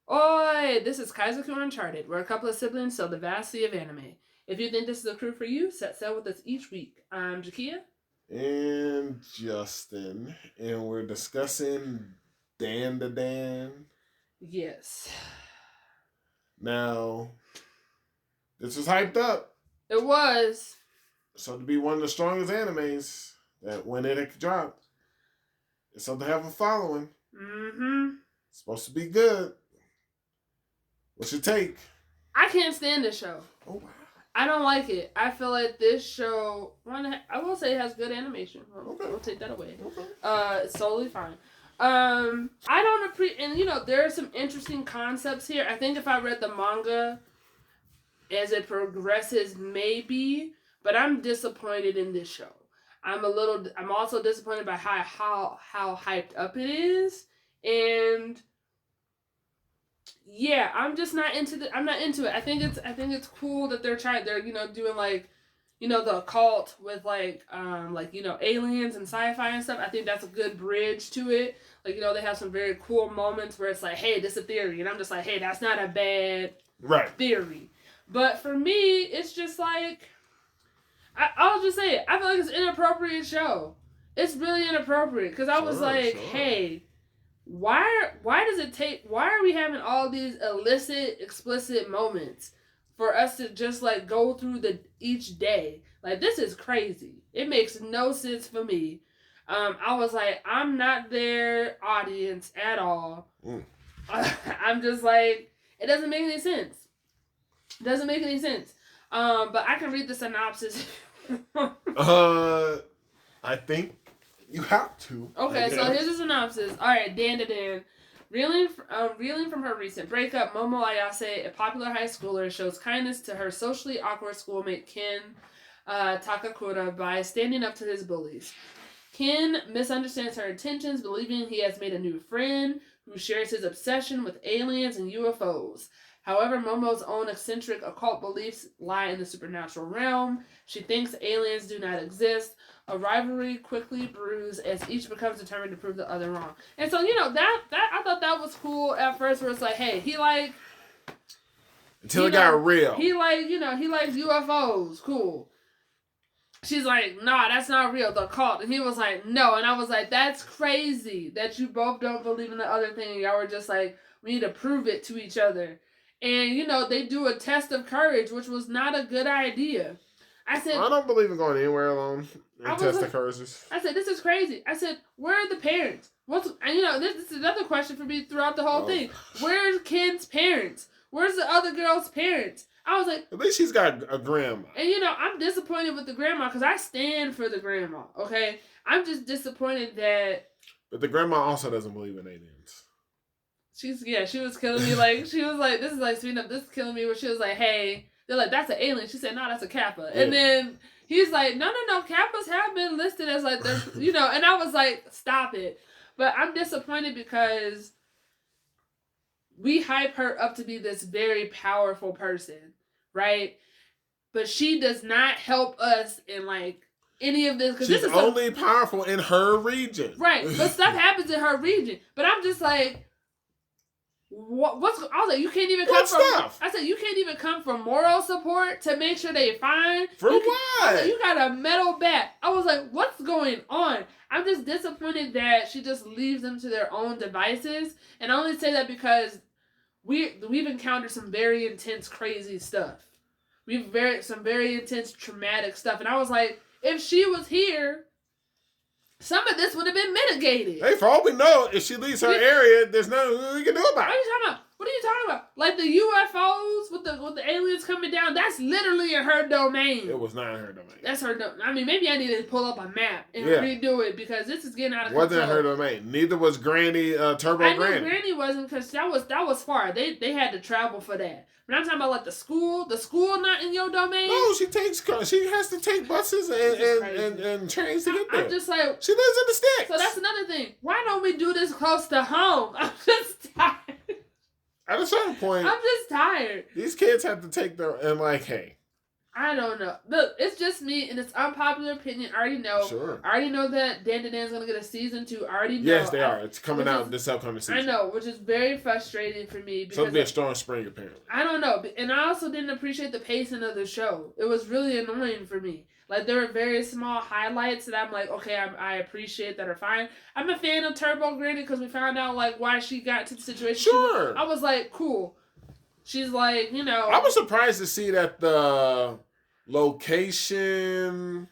Oi, this is Kaizoku Uncharted. We're a couple of siblings, so the vast sea of anime. If you think this is a crew for you, set sail with us each week. I'm Jakia. And Justin, and we're discussing Dandadan. Yes. Now, this was hyped up. It was. So to be one of the strongest animes that when it dropped, it's something to have a following. Mm-hmm. It's supposed to be good. What's your take? I can't stand this show. Oh wow. I don't like it. I feel like this show, I will say it has good animation. We'll take that away. Okay. It's totally fine. I don't appreciate, and there are some interesting concepts here. I think if I read the manga as it progresses, maybe, but I'm disappointed in this show. I'm also disappointed by how hyped up it is, and yeah, I'm just not into I'm not into it. I think it's cool that they're doing like, the occult with like aliens and sci-fi and stuff. I think that's a good bridge to it. Like, they have some very cool moments where it's like, hey, this is a theory, and I'm just like, hey, that's not a bad theory. But for me, it's just like, I'll just say it. I feel like it's an inappropriate show. It's really inappropriate because I was like, hey, why are we having all these illicit, explicit moments for us to just like go through each day? Like, this is crazy. It makes no sense for me. I was like, I'm not their audience at all. I'm just like, it doesn't make any sense. It doesn't make any sense. But I can read the synopsis. I think you have to. Okay, so here's the synopsis. All right, Dandadan. Reeling from her recent breakup, Momo Ayase, a popular high schooler, shows kindness to her socially awkward schoolmate Ken Takakura by standing up to his bullies. Ken misunderstands her intentions, believing he has made a new friend who shares his obsession with aliens and UFOs. However, Momo's own eccentric occult beliefs lie in the supernatural realm. She thinks aliens do not exist. A rivalry quickly brews as each becomes determined to prove the other wrong. And so, that I thought that was cool at first, where it's like, hey, he like, until it got real. He like, he likes UFOs. Cool. She's like, nah, that's not real, the cult. And he was like, no. And I was like, that's crazy that you both don't believe in the other thing. Y'all were just like, we need to prove it to each other. And, they do a test of courage, which was not a good idea. I said, I don't believe in going anywhere alone and test the courages. I said, this is crazy. I said, where are the parents? This is another question for me throughout the whole thing. Where's Ken's parents? Where's the other girl's parents? I was like, at least she's got a grandma. And I'm disappointed with the grandma because I stand for the grandma. Okay, I'm just disappointed that. But the grandma also doesn't believe in aliens. She was killing me. Like, she was like, this is like speeding up. This is killing me. Where she was like, hey, they're like, that's an alien. She said, no, that's a Kappa. Yeah. And then he's like, no, Kappas have been listed as like, and I was like, stop it. But I'm disappointed because we hype her up to be this very powerful person, right? But she does not help us in like any of this. She's only powerful in her region, right? But stuff happens in her region. But I'm just like, I was like, you can't even come from stuff? I said, you can't even come for moral support to make sure they fine. For what? You got a metal bat. I was like, what's going on? I'm just disappointed that she just leaves them to their own devices. And I only say that because we've encountered some very intense, crazy stuff. Some very intense, traumatic stuff. And I was like, if she was here, some of this would have been mitigated. Hey, for all we know, if she leaves her area, there's nothing we can do about it. What are you talking about? Like the UFOs with the aliens coming down, that's literally in her domain. It was not in her domain. That's her domain. I mean, maybe I need to pull up a map and redo it because this is getting out of control. Wasn't her domain. Neither was Granny, Turbo Granny. I knew Granny wasn't because that was far. They had to travel for that. But I'm talking about like the school not in your domain. No, she has to take buses and trains to get there. I'm just like, she lives in the sticks. So that's another thing. Why don't we do this close to home? I'm just tired. At a certain point, I'm just tired. These kids have to take their and like, hey, I don't know. Look, it's just me, and it's unpopular opinion. I already know. Sure. I already know that Dandadan's going to get a season 2. I already know. Yes, they are. It's coming out this upcoming season. I know, which is very frustrating for me. Because so it'll be a strong spring, apparently. I don't know. And I also didn't appreciate the pacing of the show. It was really annoying for me. Like, there were very small highlights that I'm like, okay, I appreciate that are fine. I'm a fan of Turbo Granny because we found out, like, why she got to the situation. Sure. I was like, cool. She's like, you know. I was surprised to see that the location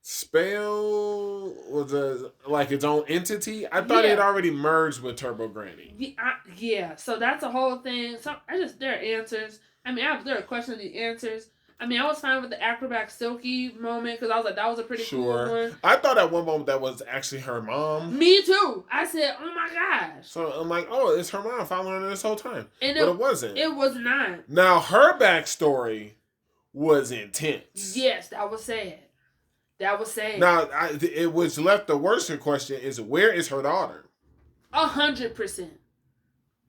spell was like its own entity. I thought it already merged with Turbo Granny. Yeah, so that's a whole thing. So there are answers. I mean, there are questions and the answers. I mean, I was fine with the acrobat Silky moment because I was like, that was a pretty cool one. I thought at one moment that was actually her mom. Me too. I said, oh my gosh. So I'm like, oh, it's her mom following her this whole time. But it wasn't. It was not. Now, her backstory was intense. Yes, that was sad. That was sad. Now, it was left the worst question is, where is her daughter? 100%.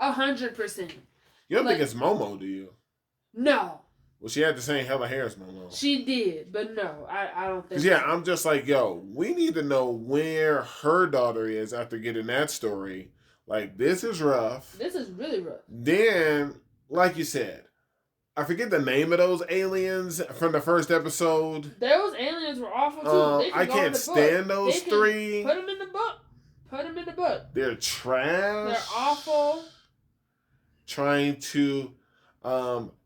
100%. You don't think it's Momo, do you? No. Well, she had the same hella hair as Momo. She did, but no, I don't think. Yeah, I'm just like, yo, we need to know where her daughter is after getting that story. Like, this is rough. This is really rough. Then, like you said, I forget the name of those aliens from the first episode. Those aliens were awful too. I can't stand those three. Put them in the book. Put them in the book. They're trash. They're awful. Trying to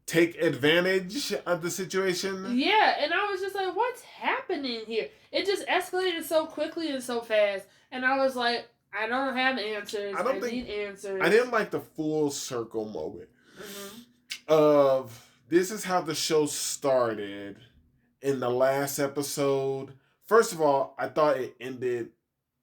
take advantage of the situation. Yeah, and I was just like, what's happening here? It just escalated so quickly and so fast. And I was like, I don't have answers. I need answers. I didn't like the full circle moment of this is how the show started in the last episode. First of all, I thought it ended,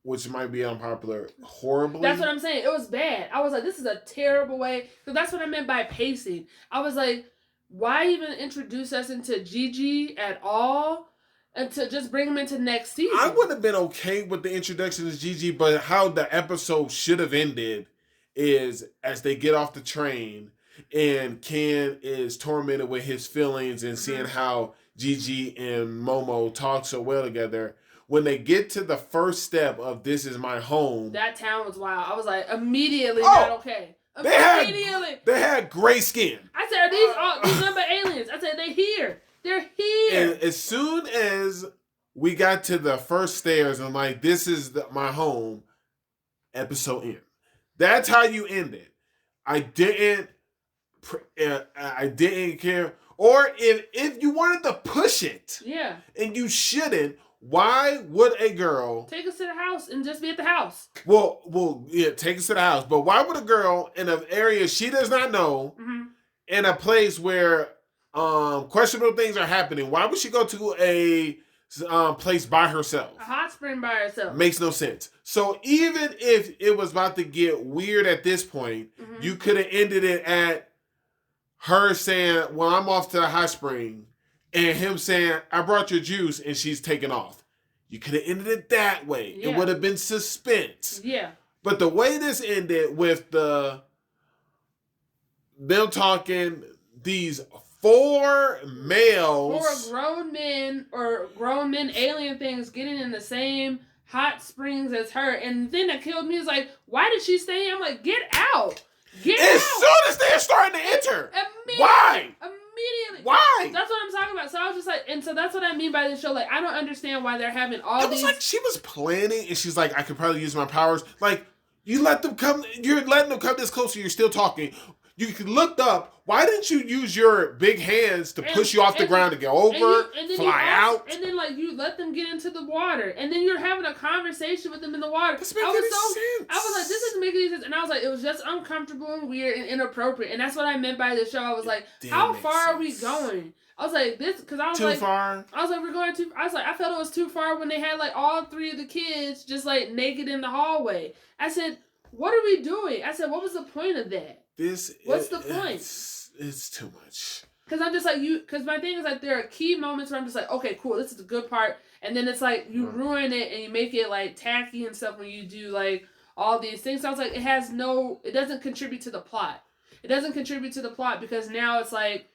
which might be unpopular, horribly. That's what I'm saying. It was bad. I was like, this is a terrible way. Because that's what I meant by pacing. I was like, why even introduce us into Gigi at all? And to just bring them into next season. I would have been okay with the introduction of Gigi, but how the episode should have ended is as they get off the train and Ken is tormented with his feelings and seeing how Gigi and Momo talk so well together. When they get to the first step of this is my home. That town was wild. I was like, immediately not okay. They had gray skin. I said, are these number aliens? I said, they're here. They're here. And as soon as we got to the first stairs and like, this is my home, episode end. That's how you end it. I didn't care. Or if you wanted to push it. Yeah. And you shouldn't. Why would a girl take us to the house and just be at the house? Well, yeah, take us to the house. But why would a girl in an area she does not know, in a place where questionable things are happening, why would she go to a place by herself? A hot spring by herself. Makes no sense. So even if it was about to get weird at this point, you could have ended it at her saying, well, I'm off to the hot spring. And him saying, I brought your juice, and she's taking off. You could have ended it that way. Yeah. It would have been suspense. Yeah. But the way this ended with them talking, these four males. 4 grown men or grown men alien things getting in the same hot springs as her. And the thing that killed me is like, why did she stay? I'm like, get out. Get out. As soon as they're starting to enter. Why? Immediately. Why? That's what I'm talking about. So I was just like, and so that's what I mean by this show. Like, I don't understand why they're having all these. It was like she was planning, and she's like, I could probably use my powers. Like, you're letting them come this close, and you're still talking. You looked up. Why didn't you use your big hands to push you off the ground to go over, fly out? And then, like, you let them get into the water. And then you're having a conversation with them in the water. Doesn't make any sense. I was like, this doesn't make any sense. And I was like, it was just uncomfortable and weird and inappropriate. And that's what I meant by the show. I was like, how far are we going? I was like, this, because I was too far. I was like, we're going too. I was like, I felt it was too far when they had like all 3 of the kids just like naked in the hallway. I said, what are we doing? I said, what was the point of that? What's the point? It's too much. Because I'm just like, because my thing is like, there are key moments where I'm just like, okay, cool, this is the good part. And then it's like, you ruin it and you make it like tacky and stuff when you do like all these things. So I was like, it doesn't contribute to the plot. It doesn't contribute to the plot because now it's like,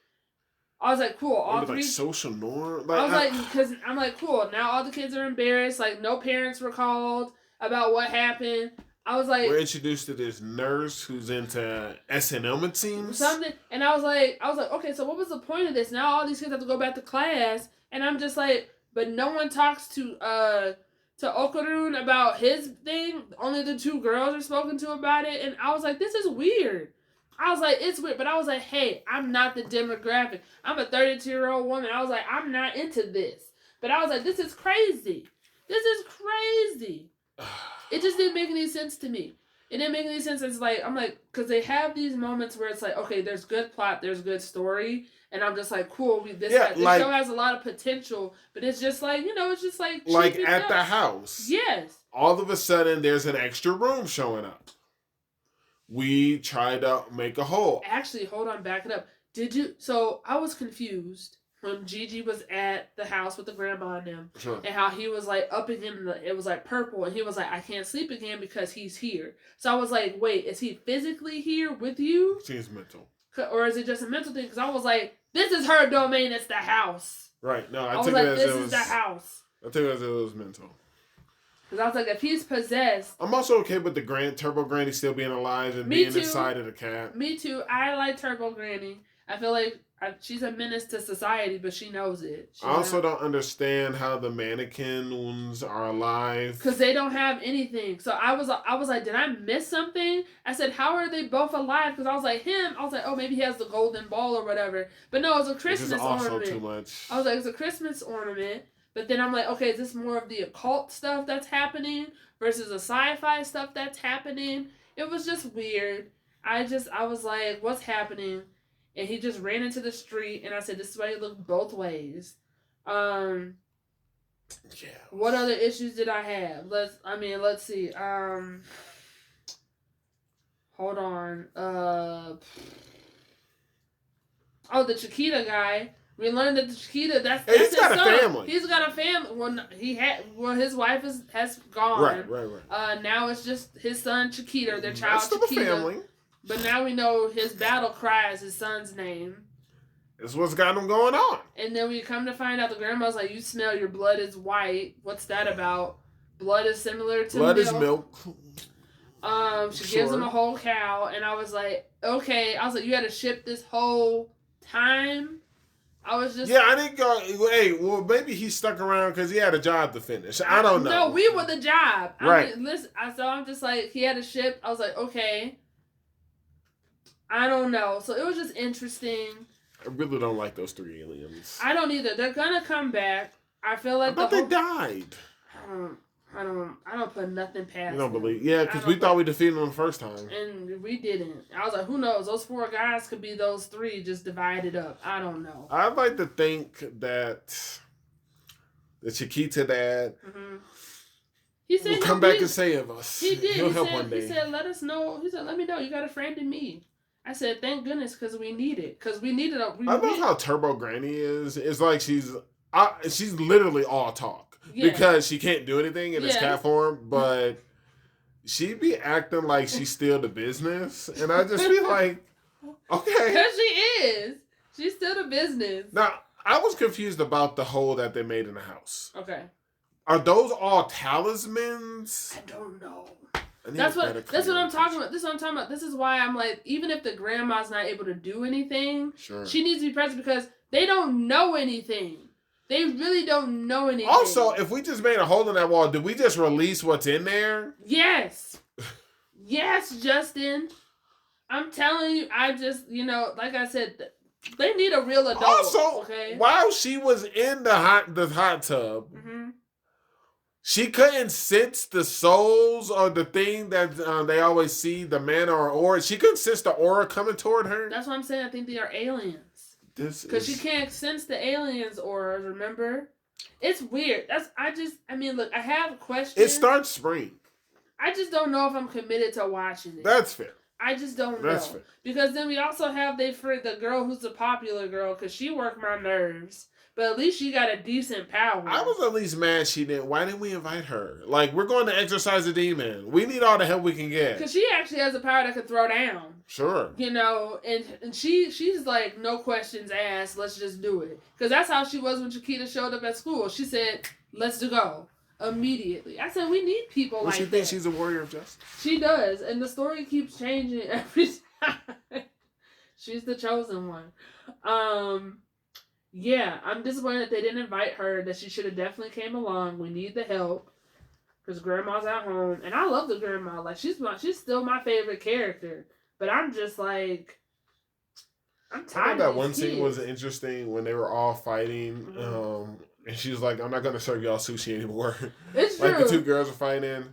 I was like, cool. All Maybe three. like social norm. I was like, because I'm like, cool. Now all the kids are embarrassed. Like, no parents were called about what happened. I was like, we're introduced to this nurse who's into S&M, it seems. Something, and I was like, okay, so what was the point of this? Now all these kids have to go back to class, and I'm just like, but no one talks to Okurun about his thing. Only the two girls are spoken to about it, and I was like, this is weird. I was like, it's weird, but I was like, hey, I'm not the demographic. I'm a 32-year-old woman. I was like, I'm not into this. But I was like, this is crazy. This is crazy. It just didn't make any sense to me. It didn't make any sense. It's like, I'm like, because they have these moments where it's like, okay, there's good plot, there's good story, and I'm just like, cool, this show has a lot of potential, but it's just like, it's just like at the house. Yes. All of a sudden, there's an extra room showing up. We try to make a hole. Actually, hold on, back it up. So I was confused when Gigi was at the house with the grandma and them, sure. And how he was like up again, it was like purple, and he was like, I can't sleep again because he's here. So I was like, wait, is he physically here with you? Seems mental. Or is it just a mental thing? Because I was like, this is her domain, it's the house. Right, no, I was like, this is the house. I think it was mental. Because I was like, if he's possessed. I'm also okay with the Turbo Granny still being alive and being inside of the cat. Me too. I like Turbo Granny. I feel like she's a menace to society, but she knows it. I also don't understand how the mannequins are alive. Because they don't have anything. So I was like, did I miss something? I said, how are they both alive? Because I was like, oh, maybe he has the golden ball or whatever. But no, it's a Christmas ornament. This is also too much. I was like, it's a Christmas ornament. But then I'm like, okay, is this more of the occult stuff that's happening versus the sci-fi stuff that's happening? It was just weird. I was like, what's happening? And he just ran into the street, and I said, this is why you look both ways. Yeah. What other issues did I have? Let's see. Hold on. The Chiquita guy. We learned that the Chiquita, that's he's got a family. He's got a family. His wife has gone. Right. Now it's just his son Chiquita, their child still Chiquita. A family. But now we know his battle cry is his son's name. That's what's got him going on. And then we come to find out the grandma's like, you smell, your blood is white. What's that about? Blood is similar to milk. Blood is milk. She gives him a whole cow, and I was like, okay. I was like, you had to ship this whole time? I was just... Yeah, I didn't go... Hey, well, maybe he stuck around because he had a job to finish. I don't know. No, we were the job. Right. So I'm just like, he had a ship. I was like, okay. I don't know. So it was just interesting. I really don't like those three aliens. I don't either. They're gonna come back. I feel like they died. I don't put nothing past. You don't believe? Yeah, because we thought we defeated them the first time, and we didn't. I was like, who knows? Those 4 guys could be those 3 just divided up. I don't know. I'd like to think that the Chiquita dad he said will come back and save us. He did. He'll help one day. He said, let us know. He said, let me know. You got a friend in me. I said, thank goodness, because we need it. Because we needed a... I love how Turbo Granny is. It's like she's literally all talk. Yeah. Because she can't do anything in this cat form, but she be acting like she's still the business. And I just feel like, okay. Because she is. She's still the business. Now, I was confused about the hole that they made in the house. Okay. Are those all talismans? I don't know. That's what I'm talking about. This is what I'm talking about. This is why I'm like, even if the grandma's not able to do anything, she needs to be present because they don't know anything. They really don't know anything. Also, if we just made a hole in that wall, did we just release what's in there? Yes. Yes, Justin. I'm telling you, I just, like I said, they need a real adult. Also, okay? While she was in the hot tub, she couldn't sense the souls or the thing that they always see, the mana or aura. She couldn't sense the aura coming toward her. That's what I'm saying. I think they are aliens. Because she can't sense the aliens' auras, remember? It's weird. Look, I have questions. It starts spring. I just don't know if I'm committed to watching it. That's fair. I just don't know. That's fair. Because then we also have the girl who's the popular girl, because she worked my nerves. But at least she got a decent power. I was at least mad she didn't. Why didn't we invite her? Like, we're going to exorcise a demon. We need all the help we can get. Because she actually has a power that could throw down. Sure. You know, and she's like, no questions asked, let's just do it. Because that's how she was when Jakia showed up at school. She said, let's go. Immediately. I said, we need people like that. She thinks she's a warrior of justice? She does. And the story keeps changing every time. She's the chosen one. Yeah, I'm disappointed that they didn't invite her, that she should have definitely came along. We need the help. Because Grandma's at home. And I love the grandma. Like, she's still my favorite character. But I'm just like, I'm tired. I thought that one scene was interesting when they were all fighting. Mm-hmm. And she was like, I'm not going to serve y'all sushi anymore. It's like true. the two girls are fighting.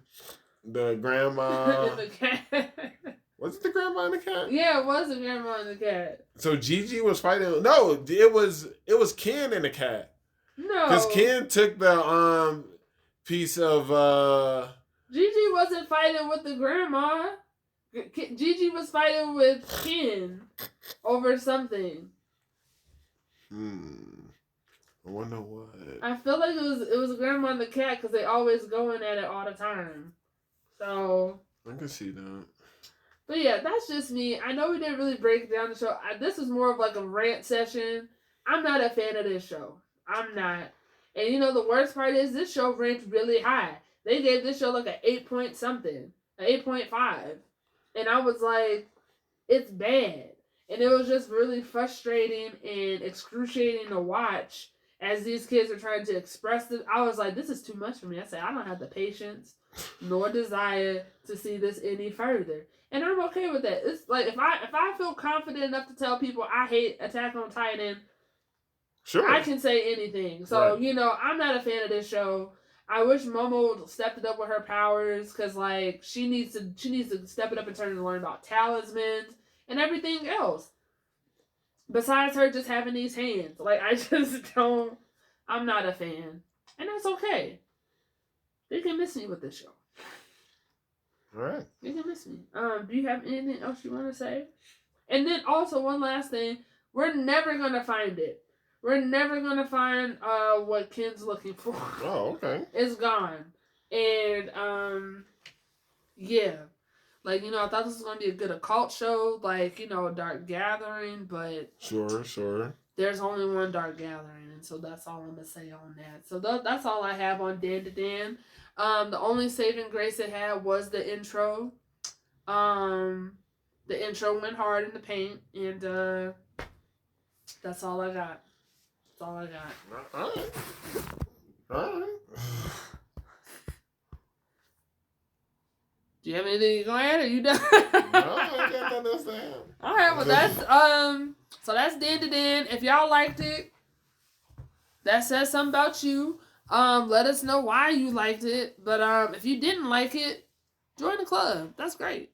The grandma. And the cat. Was it the grandma and the cat? Yeah, it was the grandma and the cat. So Gigi was fighting. No, it was Ken and the cat. No. Because Ken took the piece of Gigi wasn't fighting with the grandma. Gigi was fighting with Ken over something. I wonder what. I feel like it was grandma and the cat, because they always going at it all the time. So I can see that. But yeah, that's just me. I know we didn't really break down the show. This is more of like a rant session. I'm not a fan of this show. I'm not. And you know, the worst part is this show ranked really high. They gave this show like an 8 point something. An 8.5. And I was like, it's bad. And it was just really frustrating and excruciating to watch as these kids are trying to express this. I was like, this is too much for me. I said, I don't have the patience nor desire to see this any further. And I'm okay with that. It's like, if I feel confident enough to tell people I hate Attack on Titan, sure, I can say anything. So, right. You know, I'm not a fan of this show. I wish Momo stepped it up with her powers, because like she needs to step it up in terms of learning about talismans and everything else. Besides her just having these hands. Like, I just don't, I'm not a fan. And that's okay. They can miss me with this show. Alright. They can miss me. Do you have anything else you want to say? And then also one last thing. We're never going to find it. We're never going to find what Ken's looking for. Oh, okay. It's gone. And, yeah. Like, you know, I thought this was going to be a good occult show. Like, you know, Dark Gathering, but... Sure. There's only one Dark Gathering, and so that's all I'm going to say on that. So that's all I have on Dandadan. The only saving grace it had was the intro. The intro went hard in the paint, and that's all I got. That's all I got. All right. Do you have anything you gonna add, or you done? No, I can't understand. All right, well so that's Dandadan. If y'all liked it, that says something about you. Let us know why you liked it. But if you didn't like it, join the club. That's great.